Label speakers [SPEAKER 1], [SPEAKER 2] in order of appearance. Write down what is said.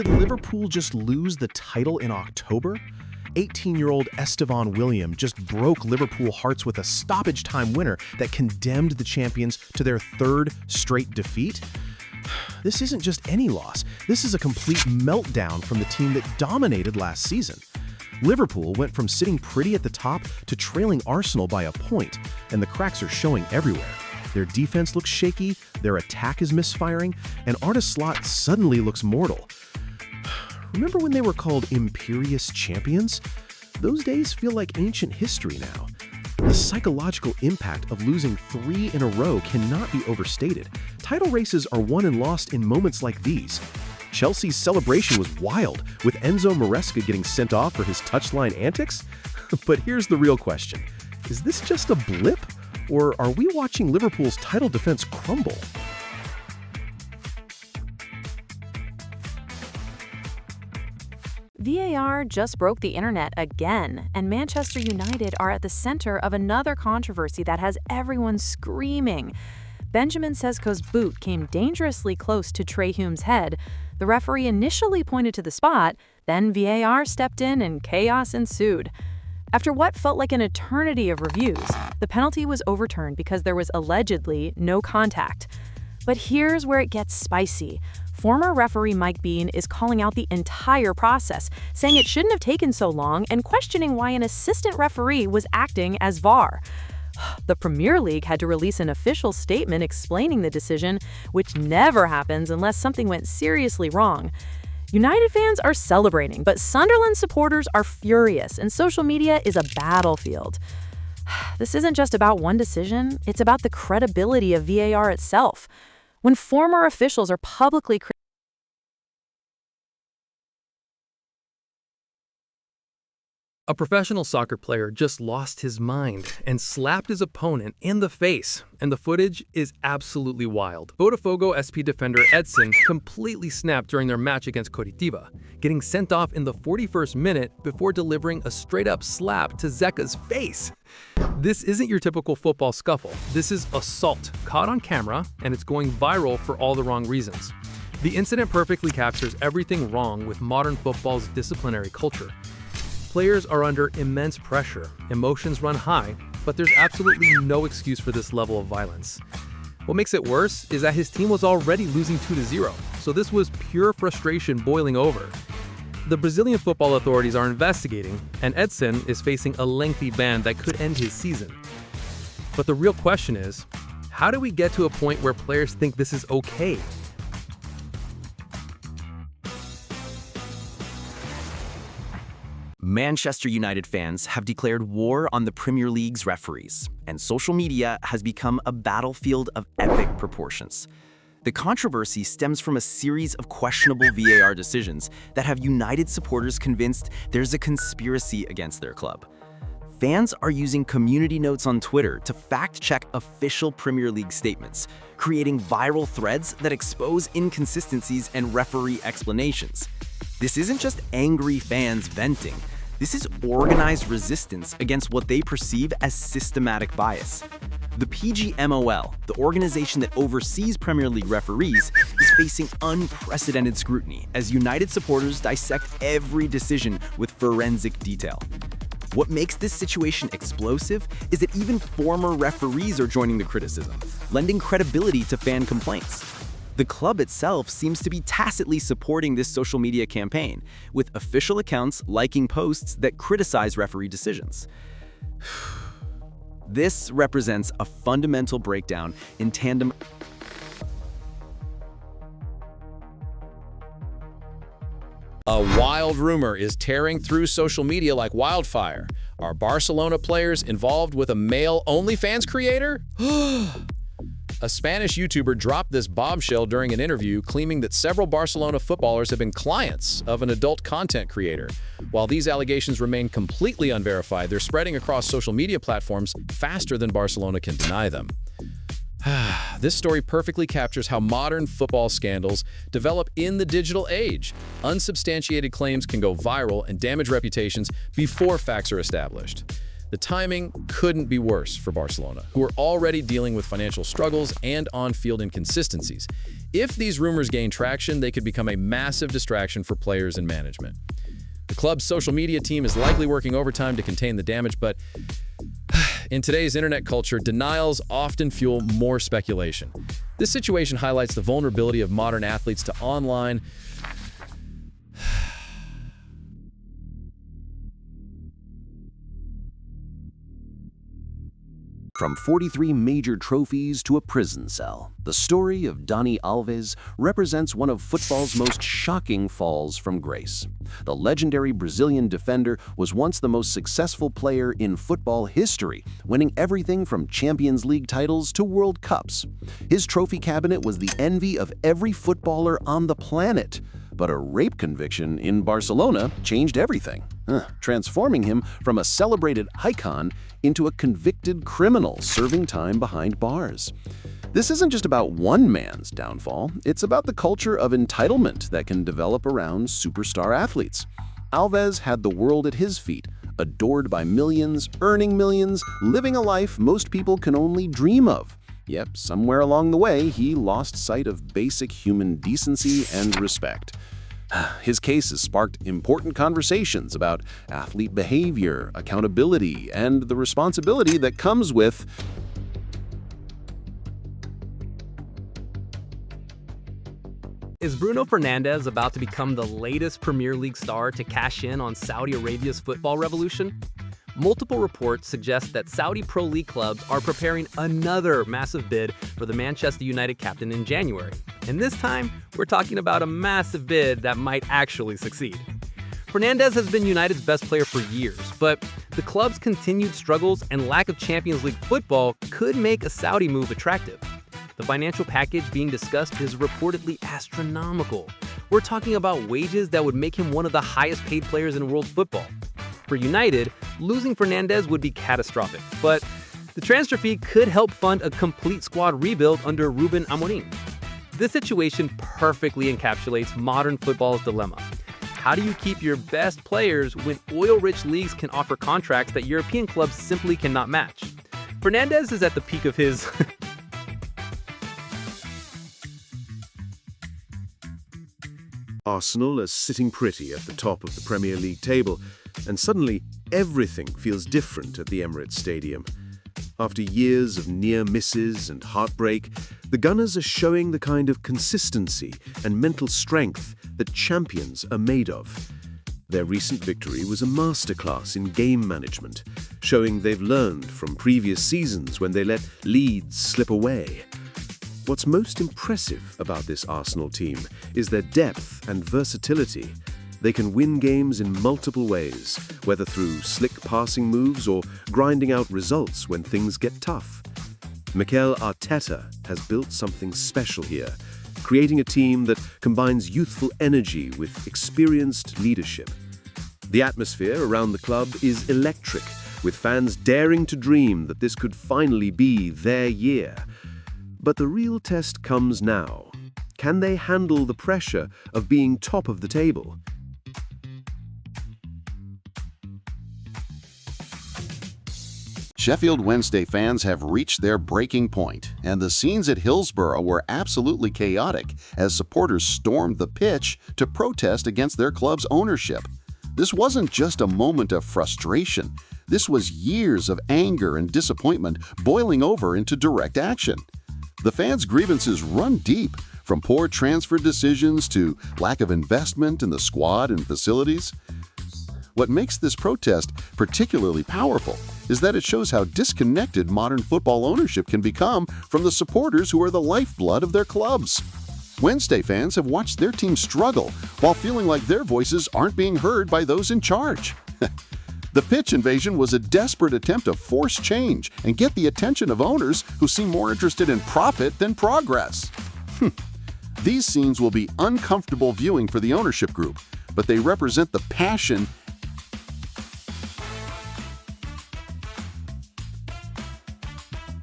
[SPEAKER 1] did Liverpool just lose the title in October? 18-year-old Estevan William just broke Liverpool hearts with a stoppage time winner that condemned the champions to their third straight defeat. This isn't just any loss. This is a complete meltdown from the team that dominated last season. Liverpool went from sitting pretty at the top to trailing Arsenal by a point, and the cracks are showing everywhere. Their defense looks shaky, their attack is misfiring, and Arne Slot suddenly looks mortal. Remember when they were called Imperious Champions? Those days feel like ancient history now. The psychological impact of losing 3 in a row cannot be overstated. Title races are won and lost in moments like these. Chelsea's celebration was wild, with Enzo Maresca getting sent off for his touchline antics. But here's the real question. Is this just a blip? Or are we watching Liverpool's title defense crumble?
[SPEAKER 2] VAR just broke the internet again, and Manchester United are at the center of another controversy that has everyone screaming. Benjamin Sesko's boot came dangerously close to Trey Hume's head. The referee initially pointed to the spot, then VAR stepped in and chaos ensued. After what felt like an eternity of reviews, the penalty was overturned because there was allegedly no contact. But here's where it gets spicy. Former referee Mike Bean is calling out the entire process, saying it shouldn't have taken so long and questioning why an assistant referee was acting as VAR. The Premier League had to release an official statement explaining the decision, which never happens unless something went seriously wrong. United fans are celebrating, but Sunderland supporters are furious, and social media is a battlefield. This isn't just about one decision, it's about the credibility of VAR itself. When former officials are publicly
[SPEAKER 3] A professional soccer player just lost his mind and slapped his opponent in the face, and the footage is absolutely wild. Botafogo SP defender Edson completely snapped during their match against Coritiba, getting sent off in the 41st minute before delivering a straight-up slap to Zeka's face. This isn't your typical football scuffle. This is assault, caught on camera, and it's going viral for all the wrong reasons. The incident perfectly captures everything wrong with modern football's disciplinary culture. Players are under immense pressure, emotions run high, but there's absolutely no excuse for this level of violence. What makes it worse is that his team was already losing 2-0, so this was pure frustration boiling over. The Brazilian football authorities are investigating, and Edson is facing a lengthy ban that could end his season. But the real question is, how do we get to a point where players think this is okay?
[SPEAKER 4] Manchester United fans have declared war on the Premier League's referees, and social media has become a battlefield of epic proportions. The controversy stems from a series of questionable VAR decisions that have United supporters convinced there's a conspiracy against their club. Fans are using community notes on Twitter to fact-check official Premier League statements, creating viral threads that expose inconsistencies and referee explanations. This isn't just angry fans venting. This is organized resistance against what they perceive as systematic bias. The PGMOL, the organization that oversees Premier League referees, is facing unprecedented scrutiny as United supporters dissect every decision with forensic detail. What makes this situation explosive is that even former referees are joining the criticism, lending credibility to fan complaints. The club itself seems to be tacitly supporting this social media campaign, with official accounts liking posts that criticize referee decisions. This represents a fundamental breakdown in tandem.
[SPEAKER 5] A wild rumor is tearing through social media like wildfire. Are Barcelona players involved with a male OnlyFans creator? A Spanish YouTuber dropped this bombshell during an interview, claiming that several Barcelona footballers have been clients of an adult content creator. While these allegations remain completely unverified, they're spreading across social media platforms faster than Barcelona can deny them. This story perfectly captures how modern football scandals develop in the digital age. Unsubstantiated claims can go viral and damage reputations before facts are established. The timing couldn't be worse for Barcelona, who are already dealing with financial struggles and on-field inconsistencies. If these rumors gain traction, they could become a massive distraction for players and management. The club's social media team is likely working overtime to contain the damage, but in today's internet culture, denials often fuel more speculation. This situation highlights the vulnerability of modern athletes to online
[SPEAKER 6] From 43 major trophies to a prison cell, the story of Dani Alves represents one of football's most shocking falls from grace. The legendary Brazilian defender was once the most successful player in football history, winning everything from Champions League titles to World Cups. His trophy cabinet was the envy of every footballer on the planet. But a rape conviction in Barcelona changed everything, transforming him from a celebrated icon into a convicted criminal serving time behind bars. This isn't just about one man's downfall, it's about the culture of entitlement that can develop around superstar athletes. Alves had the world at his feet, adored by millions, earning millions, living a life most people can only dream of. Yep, somewhere along the way, he lost sight of basic human decency and respect. His case has sparked important conversations about athlete behavior, accountability, and the responsibility that comes with
[SPEAKER 3] Is Bruno Fernandes about to become the latest Premier League star to cash in on Saudi Arabia's football revolution? Multiple reports suggest that Saudi Pro League clubs are preparing another massive bid for the Manchester United captain in January. And this time, we're talking about a massive bid that might actually succeed. Fernandes has been United's best player for years, but the club's continued struggles and lack of Champions League football could make a Saudi move attractive. The financial package being discussed is reportedly astronomical. We're talking about wages that would make him one of the highest paid players in world football. For United, losing Fernandes would be catastrophic, but the transfer fee could help fund a complete squad rebuild under Ruben Amorim. This situation perfectly encapsulates modern football's dilemma. How do you keep your best players when oil-rich leagues can offer contracts that European clubs simply cannot match? Fernandes is at the peak of his
[SPEAKER 1] Arsenal are sitting pretty at the top of the Premier League table, and suddenly everything feels different at the Emirates Stadium. After years of near misses and heartbreak, the Gunners are showing the kind of consistency and mental strength that champions are made of. Their recent victory was a masterclass in game management, showing they've learned from previous seasons when they let leads slip away. What's most impressive about this Arsenal team is their depth and versatility. They can win games in multiple ways, whether through slick passing moves or grinding out results when things get tough. Mikel Arteta has built something special here, creating a team that combines youthful energy with experienced leadership. The atmosphere around the club is electric, with fans daring to dream that this could finally be their year. But the real test comes now. Can they handle the pressure of being top of the table?
[SPEAKER 7] Sheffield Wednesday fans have reached their breaking point, and the scenes at Hillsborough were absolutely chaotic as supporters stormed the pitch to protest against their club's ownership. This wasn't just a moment of frustration. This was years of anger and disappointment boiling over into direct action. The fans' grievances run deep, from poor transfer decisions to lack of investment in the squad and facilities. What makes this protest particularly powerful is that it shows how disconnected modern football ownership can become from the supporters who are the lifeblood of their clubs. Wednesday fans have watched their team struggle while feeling like their voices aren't being heard by those in charge. The pitch invasion was a desperate attempt to force change and get the attention of owners who seem more interested in profit than progress. These scenes will be uncomfortable viewing for the ownership group, but they represent the passion